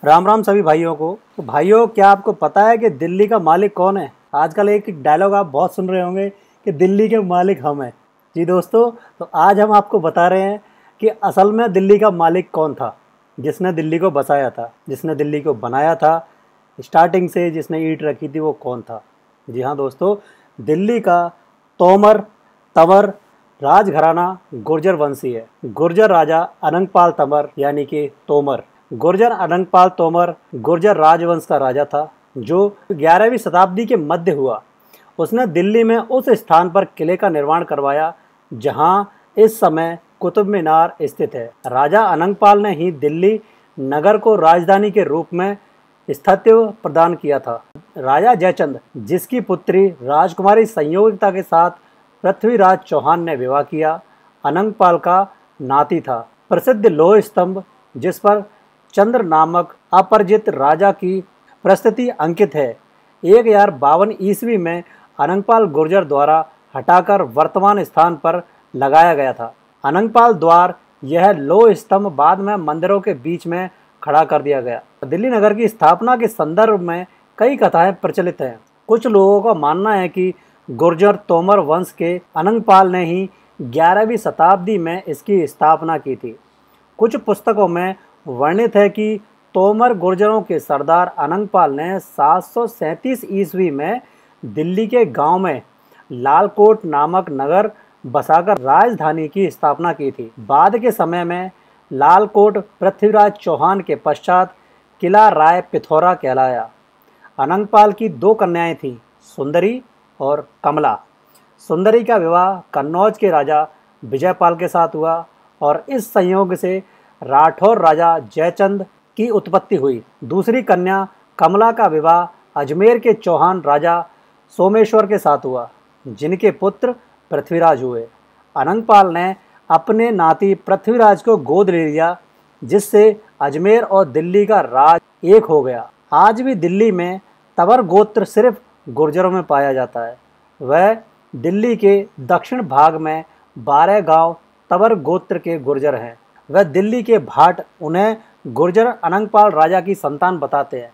राम राम सभी भाइयों को। तो भाइयों, क्या आपको पता है कि दिल्ली का मालिक कौन है? आजकल एक डायलॉग आप बहुत सुन रहे होंगे कि दिल्ली के मालिक हम हैं। जी दोस्तों, तो आज हम आपको बता रहे हैं कि असल में दिल्ली का मालिक कौन था, जिसने दिल्ली को बसाया था, जिसने दिल्ली को बनाया था, स्टार्टिंग से जिसने ईंट रखी थी, वो कौन था। जी हाँ दोस्तों, दिल्ली का तोमर तंवर राजघराना गुर्जर वंशी है। गुर्जर राजा अनंगपाल तंवर यानी कि तोमर, गुर्जर अनंगपाल तोमर गुर्जर राजवंश का राजा था जो 11वीं शताब्दी के मध्य हुआ। उसने दिल्ली में उस स्थान पर किले का निर्माण करवाया जहां इस समय कुतुब मीनार स्थित है। राजा अनंगपाल ने ही दिल्ली नगर को राजधानी के रूप में स्थायित्व प्रदान किया था। राजा जयचंद, जिसकी पुत्री राजकुमारी संयोगिता के साथ पृथ्वीराज चौहान ने विवाह किया, अनंगपाल का नाती था। प्रसिद्ध लौह स्तंभ जिस पर चंद्र नामक अपरिचित राजा की प्रस्तुति अंकित है, 1052 ईस्वी में अनंगपाल गुर्जर द्वारा हटाकर वर्तमान स्थान पर लगाया गया था। अनंगपाल द्वार यह लौह स्तंभ बाद में मंदिरों के बीच में खड़ा कर दिया गया। दिल्ली नगर की स्थापना के संदर्भ में कई कथाएं प्रचलित हैं। कुछ लोगों का मानना है कि गुर्जर तोमर वंश के अनंगपाल ने ही 11वीं शताब्दी में इसकी स्थापना की थी। कुछ पुस्तकों में वर्णित है कि तोमर गुर्जरों के सरदार अनंगपाल ने 737 ईस्वी में दिल्ली के गांव में लालकोट नामक नगर बसाकर राजधानी की स्थापना की थी। बाद के समय में लालकोट पृथ्वीराज चौहान के पश्चात किला राय पिथौरा कहलाया। अनंगपाल की 2 कन्याएं थीं, सुंदरी और कमला। सुंदरी का विवाह कन्नौज के राजा विजयपाल के साथ हुआ और इस संयोग से राठौर राजा जयचंद की उत्पत्ति हुई। दूसरी कन्या कमला का विवाह अजमेर के चौहान राजा सोमेश्वर के साथ हुआ, जिनके पुत्र पृथ्वीराज हुए। अनंगपाल ने अपने नाती पृथ्वीराज को गोद ले लिया, जिससे अजमेर और दिल्ली का राज एक हो गया। आज भी दिल्ली में तंवर गोत्र सिर्फ गुर्जरों में पाया जाता है। वह दिल्ली के दक्षिण भाग में 12 गांव तंवर गोत्र के गुर्जर हैं। वह दिल्ली के भाट उन्हें गुर्जर अनंगपाल राजा की संतान बताते हैं।